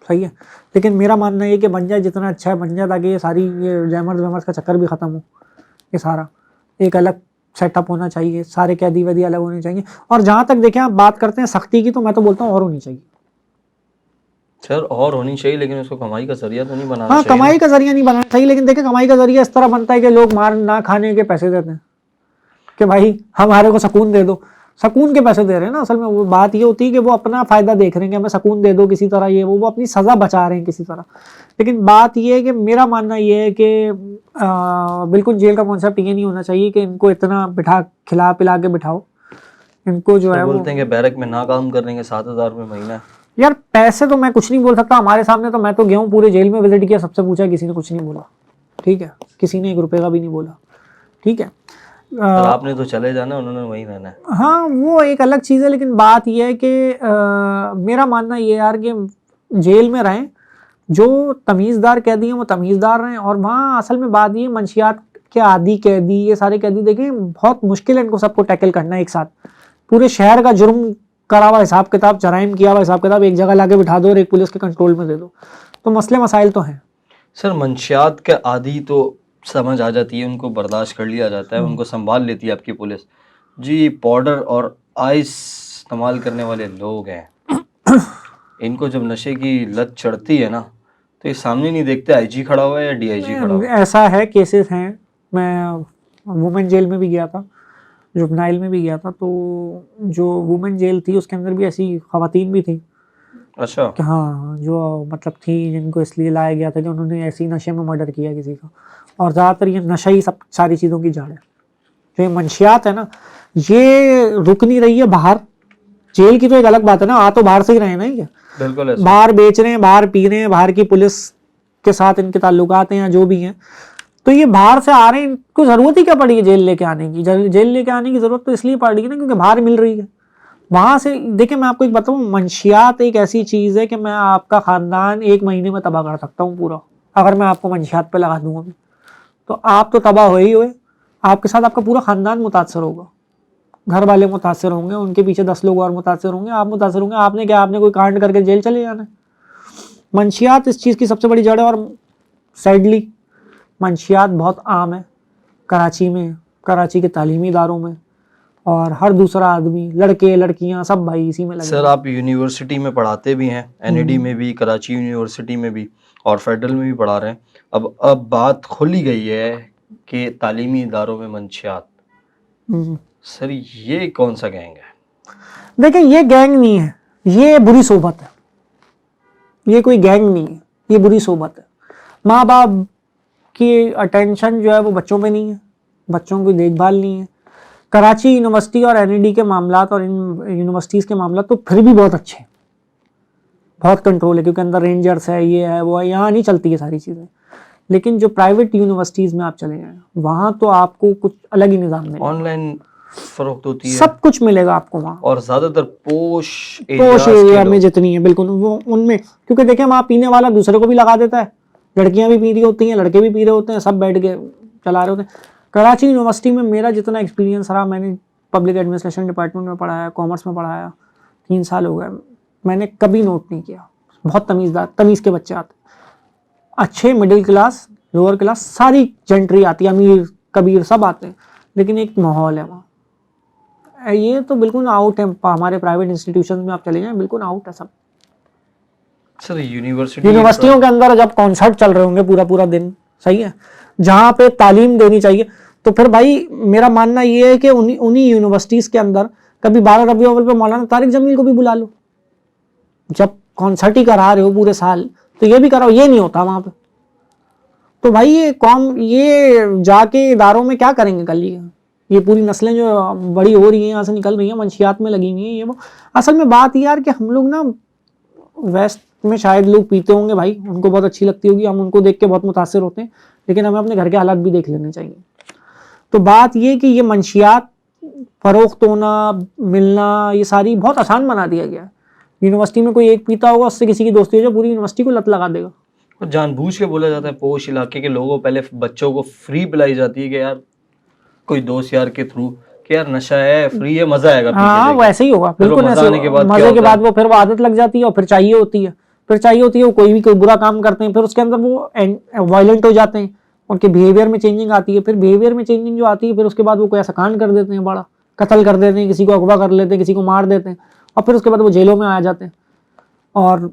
सही है। लेकिन मेरा मानना ये कि बन जाए, जितना अच्छा है बन जाए, ताकि ये सारी ये जैमर्स वैमर्स का चक्कर भी खत्म हो। ये सारा एक अलग सेटअप होना चाहिए, सारे कैदी वैदी अलग होने चाहिए। और जहां तक देखें आप बात करते हैं सख्ती की, तो मैं तो बोलता हूँ और होनी चाहिए। सर और होनी चाहिए, लेकिन उसको कमाई का जरिया तो नहीं बनाना हाँ, चाहिए कमाई ना। का जरिया नहीं बनाना चाहिए, लेकिन देखिए कमाई का जरिया इस तरह बनता है कि लोग मार ना खाने के पैसे देते हैं कि भाई हमारे को सुकून दे दो। सुकून के पैसे दे रहे हैं ना, असल में वो बात ये होती है कि वो अपना फायदा देख रहे हैं कि हमें सुकून दे दो किसी तरह, ये वो अपनी सजा बचा रहे हैं किसी तरह। लेकिन बात ये है कि मेरा मानना ये है कि बिल्कुल जेल का कॉन्सेप्ट ये नहीं होना चाहिए कि इनको इतना बिठा खिला पिला के बिठाओ। इनको जो तो है वो, बोलते हैं कि बैरक में ना काम करने के 7,000 रुपये महीना। यार पैसे तो मैं कुछ नहीं बोल सकता, हमारे सामने तो मैं तो गया हूँ पूरे जेल में विजिट किया, सबसे पूछा, किसी ने कुछ नहीं बोला। ठीक है, किसी ने 1 रुपए का भी नहीं बोला। ठीक है। सर आपने तो चले जाना, उन्होंने वहीं रहना है। हाँ वो एक अलग चीज़ है, लेकिन बात यह है कि मेरा मानना ये यार कि जेल में रहें, जो तमीज़दार कैदी हैं वो तमीज़दार रहें। और वहाँ असल में बात ये, मंशियात के आदी कैदी, ये सारे कैदी देखें बहुत मुश्किल है इनको सबको टैकल करना एक साथ। पूरे शहर का जुर्म करा हुआ हिसाब किताब, जराइम किया हुआ हिसाब किताब एक जगह लाके बिठा दो और एक पुलिस के कंट्रोल में दे दो, तो मसले मसाइल तो हैं। सर मंशियात के आदी तो समझ आ जाती है, उनको बर्दाश्त कर लिया जाता है, उनको संभाल लेती है आपकी पुलिस। जी पाउडर और आइस इस्तेमाल करने वाले लोग हैं, इनको जब नशे की लत चढ़ती है ना, तो ये सामने नहीं देखते आईजी खड़ा हुआ है या डीआईजी खड़ा हुआ है। ऐसा है, केसेस हैं। मैं वुमेन जेल में भी गया था, जुबनाइल में भी गया था, तो जो वुमेन जेल थी उसके अंदर भी ऐसी खवातीन भी थी। अच्छा। कि हाँ, जो मतलब थी जिनको इसलिए लाया गया था कि उन्होंने ऐसी नशे में मर्डर किया किसी का। और ज़्यादातर ये नशा ही सब सारी चीज़ों की जड़ है। जो ये मंशियात है ना, ये रुक नहीं रही है बाहर। जेल की तो एक अलग बात है ना, आ तो बाहर से ही रहे हैं ना ये, बिल्कुल ऐसा। बाहर बेच रहे हैं, बाहर पी रहे हैं, बाहर की पुलिस के साथ इनके ताल्लुकात हैं या जो भी हैं, तो ये बाहर से आ रहे हैं। इनको ज़रूरत ही क्या पड़ी है जेल लेके आने की? जेल लेके आने की ज़रूरत तो इसलिए पड़ रही है ना क्योंकि बाहर मिल रही है। वहां से देखिए, मैं आपको एक बताऊं, मंशियात एक ऐसी चीज़ है कि मैं आपका ख़ानदान 1 महीने में तबाह कर सकता हूँ पूरा, अगर मैं आपको मंशियात पे लगा दूंगा। तो आप तो तबाह हो ही हुए, आपके साथ आपका पूरा ख़ानदान मुतासर होगा, घर वाले मुतासर होंगे, उनके पीछे 10 लोग और मुतासर होंगे, आप मुतासर होंगे। आपने क्या, आपने कोई कांड करके जेल चले जाना है? मंशियात इस चीज़ की सबसे बड़ी जड़ है। और सैडली मंशियात बहुत आम है कराची में, कराची के तालीमी इदारों में, और हर दूसरा आदमी, लड़के लड़कियां सब भाई इसी में लगे। सर आप यूनिवर्सिटी में पढ़ाते भी हैं, एनईडी में भी, कराची यूनिवर्सिटी में भी और फेडरल में भी पढ़ा रहे हैं। अब बात खुली गई है कि तालीमी इदारों में मंशियात। सर ये कौन सा गैंग है? देखिए ये गैंग नहीं है, ये बुरी सोबत है। ये कोई गैंग नहीं है, ये बुरी सोबत है। माँ बाप की अटेंशन जो है वो बच्चों पे नहीं है, बच्चों की देखभाल नहीं है। कराची यूनिवर्सिटी और एनईडी के मामलात और इन यूनिवर्सिटीज़ के मामलात तो फिर भी बहुत अच्छे हैं, बहुत कंट्रोल है, क्योंकि अंदर रेंजर्स है, ये है वो है, यहाँ नहीं चलती है सारी चीज़ें। लेकिन जो प्राइवेट यूनिवर्सिटीज़ में आप चले जाएं, वहाँ तो आपको कुछ अलग ही निज़ाम मिलेगा। ऑनलाइन फरोख्त होती है, सब कुछ मिलेगा आपको वहाँ, और ज्यादातर पोश एरिया में जितनी है बिल्कुल वो उनमें, क्योंकि देखिए वहाँ पीने वाला दूसरे को भी लगा देता है, लड़कियाँ भी पी रही होती हैं, लड़के भी पी रहे होते हैं, सब बैठ के चला रहे होते हैं। कराची यूनिवर्सिटी में मेरा जितना एक्सपीरियंस रहा, मैंने पब्लिक एडमिनिस्ट्रेशन डिपार्टमेंट में पढ़ाया, कॉमर्स में पढ़ाया, 3 साल हो गए, मैंने कभी नोट नहीं किया। बहुत तमीज़ के बच्चे आते, अच्छे, मिडिल क्लास, लोअर क्लास, सारी जेंट्री आती है, अमीर कबीर सब आते हैं, लेकिन एक माहौल है वहाँ। ये तो बिल्कुल आउट है। हमारे प्राइवेट इंस्टीट्यूशन में आप चले जाएं, बिल्कुल आउट है सब। सर यूनिवर्सिटियों के अंदर जब कॉन्सर्ट चल रहे होंगे पूरा पूरा दिन, सही है, जहाँ पे तालीम देनी चाहिए, तो फिर भाई मेरा मानना ये है कि उन्हीं यूनिवर्सिटीज़ के अंदर कभी 12 रबीउल अव्वल पे मौलाना तारिक जमील को भी बुला लो। जब कॉन्सर्ट ही करा रहे हो पूरे साल, तो ये भी कराओ। ये नहीं होता वहाँ पे, तो भाई ये जाके इदारों में क्या करेंगे कल? ये पूरी नस्लें जो बड़ी हो रही हैं, यहाँ से निकल रही हैं, मंशियात में लगी हुई हैं, ये वो। असल में बात यार कि हम लोग ना, वेस्ट में शायद लोग पीते होंगे भाई, उनको बहुत अच्छी लगती होगी, हम उनको देख के बहुत मुतासिर होते हैं, लेकिन हमें अपने घर के हालात भी देख लेने चाहिए। तो बात ये कि ये मंशियात फरोख्त होना, मिलना, ये सारी बहुत आसान बना दिया गया है। यूनिवर्सिटी में कोई एक पीता होगा, उससे किसी की दोस्ती हो जाए, पूरी यूनिवर्सिटी को लत लगा देगा। और जानबूझ के बोला जाता है पोश इलाके के लोगों, पहले बच्चों को फ्री पिलाई जाती है कि यार कोई दोस्त यार के थ्रू कि यार नशा है, फ्री है, मजा आएगा। हाँ वैसे ही होगा, बिल्कुल ऐसे। मजे के बाद वो फिर वो आदत लग जाती है और फिर चाहिए होती है, फिर चाहिए होती है वो कोई बुरा काम करते हैं, फिर उसके अंदर वो वायलेंट हो जाते हैं, उनके बिहेवियर में चेंजिंग आती है। फिर बिहेवियर में चेंजिंग जो आती है, फिर उसके बाद वो कोई ऐसा कांड कर देते हैं, बड़ा कत्ल कर देते हैं, किसी को अगवा कर लेते हैं, किसी को मार देते हैं, और फिर उसके बाद वो जेलों में आ जाते हैं। और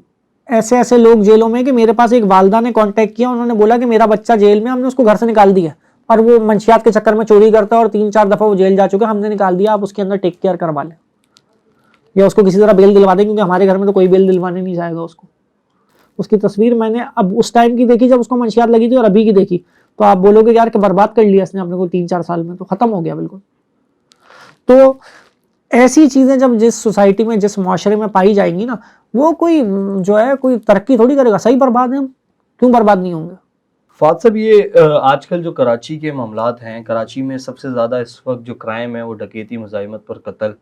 ऐसे ऐसे लोग जेलों में कि मेरे पास एक वालदा ने कांटेक्ट किया, उन्होंने बोला कि मेरा बच्चा जेल में, हमने उसको घर से निकाल दिया और वो मंशियात के चक्कर में चोरी करता है और 3-4 दफा वो जेल जा चुका है, हमने निकाल दिया, आप उसके अंदर टेक केयर करवा लें या उसको किसी तरह बेल दिलवा दें, क्योंकि हमारे घर में तो कोई बेल दिलवाने नहीं जाएगा उसको। उसकी तस्वीर मैंने अब उस टाइम की देखी जब उसको मंशियात लगी थी और अभी की देखी, तो आप बोलोगे यार कि बर्बाद कर लिया इसने अपने को 3-4 साल में, तो खत्म हो गया बिल्कुल। तो ऐसी चीजें जब जिस सोसाइटी में, जिस मुआशरे में पाई जाएंगी ना, वो कोई जो है कोई तरक्की थोड़ी करेगा। सही बर्बाद है हम, क्यों बर्बाद नहीं होंगे। फात साहब, ये आजकल जो कराची के मामलात हैं, कराची में सबसे ज़्यादा इस वक्त जो क्राइम है वो डकैती, मुज़ाहिमत पर कत्ल,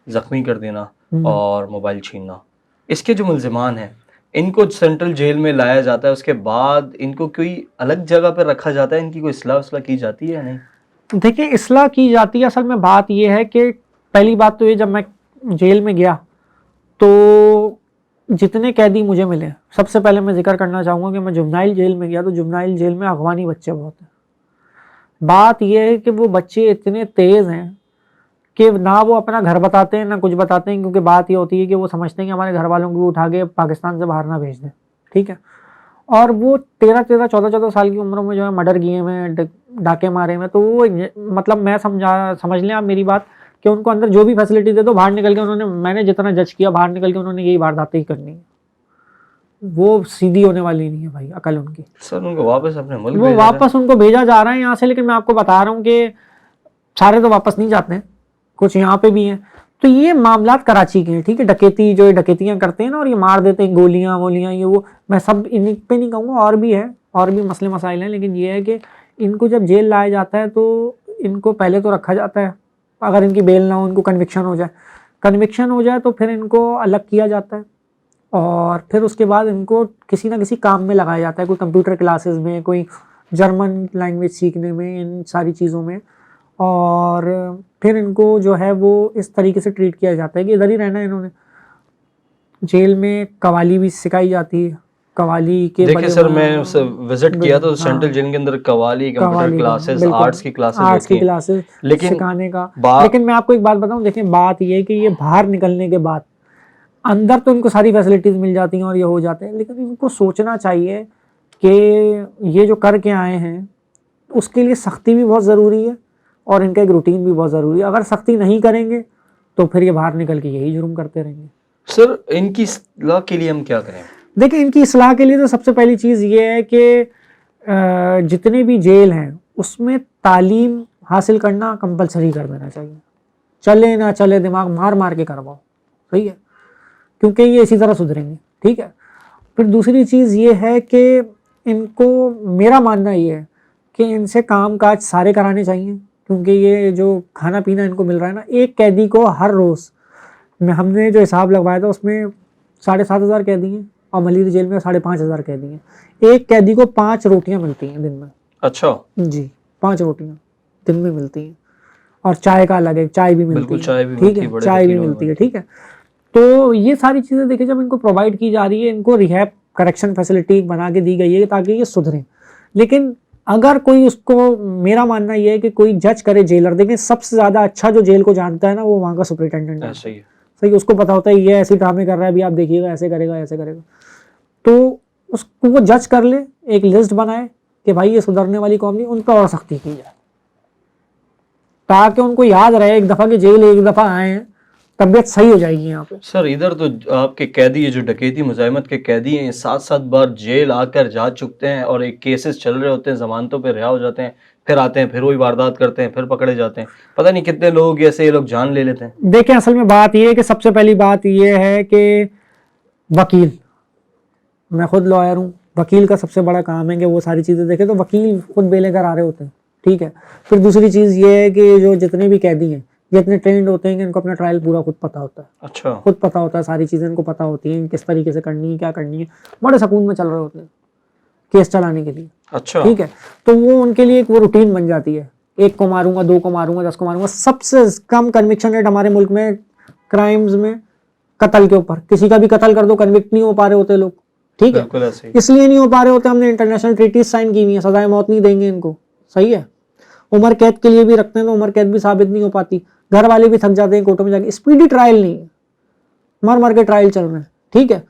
ज़ख्मी कर देना और मोबाइल छीनना, इसके जो मुलजिमान हैं इनको सेंट्रल जेल में लाया जाता है, उसके बाद इनको कोई अलग जगह पर रखा जाता है, इनकी कोई इस्लाह की जाती है या नहीं? देखिए, इस्लाह की जाती है। असल में बात यह है कि पहली बात तो ये, जब मैं जेल में गया तो जितने कैदी मुझे मिले, सबसे पहले मैं जिक्र करना चाहूँगा कि मैं जुवेनाइल जेल में गया तो जुवेनाइल जेल में अगवानी बच्चे बहुत हैं। बात यह है कि वो बच्चे इतने तेज़ हैं कि ना वो अपना घर बताते हैं ना कुछ बताते हैं, क्योंकि बात ये होती है कि वो समझते हैं कि हमारे घर वालों को उठा के पाकिस्तान से बाहर ना भेज दें, ठीक है। और वो 13-13, 14-14 साल की उम्र में जो है मर्डर किए हुए, डाके मारे हुए, तो वो मतलब मैं समझ लें आप मेरी बात, कि उनको अंदर जो भी फैसिलिटी दे दो, बाहर निकल के उन्होंने, मैंने जितना जज किया, बाहर निकल के उन्होंने यही वारदातें ही करनी है। वो सीधी होने वाली नहीं है भाई अकल उनकी। सर उनको वापस अपने मुल्क वो वापस उनको भेजा जा रहा है यहाँ से, लेकिन मैं आपको बता रहा हूँ कि सारे तो वापस नहीं जाते हैं, कुछ यहाँ पे भी हैं। तो ये मामलात कराची के हैं, ठीक है। डकैती जो डकैतियाँ करते हैं ना और ये मार देते हैं, गोलियाँ वोलियाँ, ये वो, मैं सब इन पे नहीं कहूँगा, और भी है, और भी मसले मसाइल हैं, लेकिन ये है कि इनको जब जेल लाया जाता है तो इनको पहले तो रखा जाता है, अगर इनकी बेल ना हो, इनको कन्विक्शन हो जाए तो फिर इनको अलग किया जाता है, और फिर उसके बाद इनको किसी ना किसी काम में लगाया जाता है, कोई कंप्यूटर क्लासेस में, कोई जर्मन लैंग्वेज सीखने में, इन सारी चीज़ों में। और फिर इनको जो है वो इस तरीके से ट्रीट किया जाता है कि इधर ही रहना है इन्होंने। जेल में कवाली भी सिखाई जाती है, कवाली के देखिए सर, मैं विजिट किया तो सेंट्रल हाँ, जेल के अंदर कवाली, कंप्यूटर क्लासेस, आर्ट्स की क्लासेस लेकिन सिखाने का। लेकिन मैं आपको एक बात बताऊं, देखिए बात ये है कि ये बाहर निकलने के बाद अंदर तो इनको सारी फैसिलिटीज मिल जाती हैं और ये हो जाते हैं, लेकिन इनको सोचना चाहिए कि ये जो करके आए हैं उसके लिए सख्ती भी बहुत ज़रूरी है और इनका एक रूटीन भी बहुत ज़रूरी है। अगर सख्ती नहीं करेंगे तो फिर ये बाहर निकल के यही जुर्म करते रहेंगे। सर इनकी इस्लाह के लिए हम क्या करें? देखिए, इनकी इस्लाह के लिए तो सबसे पहली चीज़ ये है कि जितने भी जेल हैं उसमें तालीम हासिल करना कंपलसरी कर देना चाहिए। चले ना चले, दिमाग मार मार के करवाओ, सही है, क्योंकि ये इसी तरह सुधरेंगे, ठीक है। फिर दूसरी चीज़ ये है कि इनको, मेरा मानना ये है कि इनसे काम काज सारे कराने चाहिए, क्योंकि ये जो खाना पीना इनको मिल रहा है ना, एक कैदी को हर रोज़ में, हमने जो हिसाब लगवाया था उसमें 7,500 कैदी हैं और मलिर जेल में 5,500 कैदी हैं। एक कैदी को 5 रोटियां मिलती हैं दिन में। अच्छा जी, 5 रोटियां दिन में मिलती हैं, और चाय का अलग है, चाय भी मिलती है, ठीक है, चाय भी मिलती है, ठीक है। तो ये सारी चीज़ें देखिए जब इनको प्रोवाइड की जा रही है, इनको रिहैब करेक्शन फैसिलिटी बना के दी गई है ताकि ये सुधरें। लेकिन अगर कोई उसको, मेरा मानना ये है कि कोई जज करे जेलर, देखिए सबसे ज़्यादा अच्छा जो जेल को जानता है ना वो वहाँ का सुपरिटेंडेंट है, सही, उसको पता होता है ये ऐसे ड्रामे कर रहा है, अभी आप देखिएगा ऐसे करेगा ऐसे करेगा, तो उसको वो जज कर ले, एक लिस्ट बनाए कि भाई ये सुधरने वाली कौम नहीं, उन पर और सख्ती की जाए ताकि उनको याद रहे एक दफ़ा कि जेल एक दफ़ा आए हैं, तबीयत सही हो जाएगी यहाँ पे। सर इधर तो आपके कैदी, ये जो डकैती मुज़ाहिमत के कैदी हैं, 7-7 बार जेल आकर जा चुकते हैं और एक केसेस चल रहे होते हैं, जमानतों पे रिहा हो जाते हैं, फिर आते हैं, फिर वही वारदात करते हैं, फिर पकड़े जाते हैं। पता नहीं कितने लोग ऐसे ये लोग जान ले लेते हैं। देखिए असल में बात ये है कि सबसे पहली बात ये है कि वकील, मैं खुद लॉयर हूँ, वकील का सबसे बड़ा काम है कि वो सारी चीज़ें देखे, तो वकील खुद बेले कर आ रहे होते हैं, ठीक है। फिर दूसरी चीज़ ये है कि जो जितने भी कैदी हैं ये इतने ट्रेंड होते हैं कि इनको अपना ट्रायल पूरा खुद पता होता है। अच्छा, खुद पता होता है, सारी चीज़ें इनको पता होती हैं, किस तरीके से करनी है, क्या करनी है, बड़े सुकून में चल रहे होते हैं केस चलाने के लिए। अच्छा, ठीक है। तो वो उनके लिए एक वो रूटीन बन जाती है, 1 को मारूंगा, 2 को मारूंगा, 10 को मारूंगा। सबसे कम कन्विक्शन रेट हमारे मुल्क में क्राइम्स में कत्ल के ऊपर, किसी का भी कत्ल कर दो कन्विक्ट नहीं हो पा रहे होते लोग, ठीक है, बिल्कुल ऐसे ही। इसलिए नहीं हो पा रहे होते, हमने इंटरनेशनल ट्रीटीज साइन की हुई है, सजाए मौत नहीं देंगे इनको, सही है। उम्र कैद के लिए भी रखते हैं तो उम्र कैद भी साबित नहीं हो पाती, घर वाले भी थक जाते हैं कोर्टों में जाके, स्पीडी ट्रायल नहीं है, मर मर के ट्रायल चल रहे हैं, ठीक है।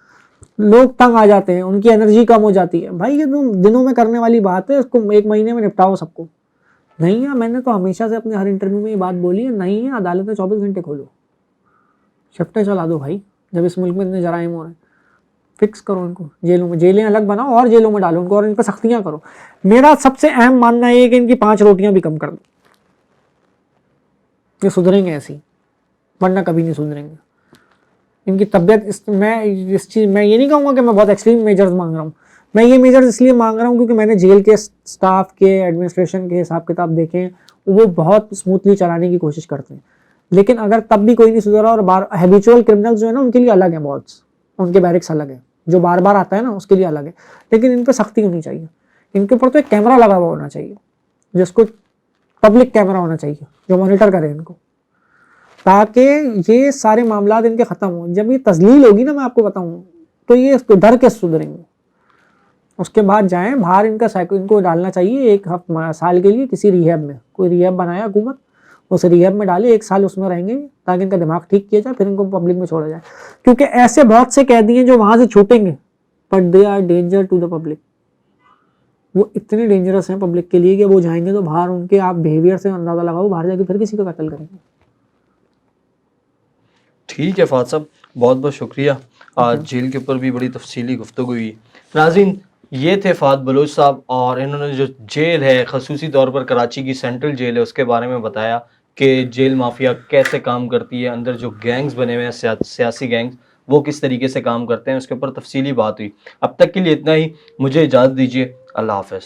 लोग तंग आ जाते हैं, उनकी एनर्जी कम हो जाती है, भाई ये तो दिनों में करने वाली बात है, इसको 1 महीने में निपटाओ सबको। नहीं है, मैंने तो हमेशा से अपने हर इंटरव्यू में ये बात बोली है, नहीं है अदालतें 24 घंटे खोलो, शिफ्टें चला दो भाई, जब इस मुल्क में इतने जराइम हो रहे हैं, फिक्स करो इनको जेलों में, जेलें अलग बनाओ और जेलों में डालो इनको, और इन पर सख्तियां करो। मेरा सबसे अहम मानना है कि इनकी 5 रोटियां भी कम कर दो, ये सुधरेंगे ऐसी, वरना कभी नहीं सुधरेंगे। इनकी तबीयत मैं ये नहीं कहूँगा कि मैं बहुत एक्सट्रीम मेजर्स मांग रहा हूँ, मैं ये मेजर्स इसलिए मांग रहा हूँ क्योंकि मैंने जेल के स्टाफ के एडमिनिस्ट्रेशन के हिसाब किताब देखे हैं, वो बहुत स्मूथली चलाने की कोशिश करते हैं, लेकिन अगर तब भी कोई नहीं सुधरा, और हैबिचुअल क्रिमिनल्स जो है ना उनके लिए अलग है, बहुत उनके बैरिक्स अलग है, जो बार बार आता है ना उसके लिए अलग है, लेकिन इन पर सख्ती होनी चाहिए, इनके ऊपर तो एक कैमरा लगा हुआ होना चाहिए, जिसको पब्लिक कैमरा होना चाहिए जो मॉनिटर करे इनको, ताकि ये सारे मामला इनके ख़त्म हो। जब ये तजलील होगी ना, मैं आपको बताऊँ, तो ये इसको डर के सुधरेंगे, उसके बाद जाएं बाहर, इनको डालना चाहिए 1 साल के लिए किसी रिहैब में, कोई रिहैब बनाया हुकूमत, उस रिहैब में डाले, 1 साल उसमें रहेंगे ताकि इनका दिमाग ठीक किया जाए, फिर इनको पब्लिक में छोड़ा जाए, क्योंकि ऐसे बहुत से कैदी हैं जो वहाँ से छूटेंगे but they are danger to the public, वो इतने डेंजरस हैं पब्लिक के लिए कि वो जाएंगे तो बाहर उनके आप बिहेवियर से अंदाज़ा लगाओ, बाहर जाके फिर किसी का कत्ल करेंगे। ठीक है फाद साहब, बहुत बहुत शुक्रिया, आज जेल के ऊपर भी बड़ी तफसीली गुफ्तगू हुई। नाज़रीन, ये थे फाद बलोच साहब, और इन्होंने जो जेल है, खसूसी तौर पर कराची की सेंट्रल जेल है, उसके बारे में बताया कि जेल माफिया कैसे काम करती है, अंदर जो गैंग्स बने हुए हैं सियासी गैंग्स, वो किस तरीके से काम करते हैं, उसके ऊपर तफसीली बात हुई। अब तक के लिए इतना ही, मुझे इजाज़त दीजिए, अल्लाह हाफ़िज़।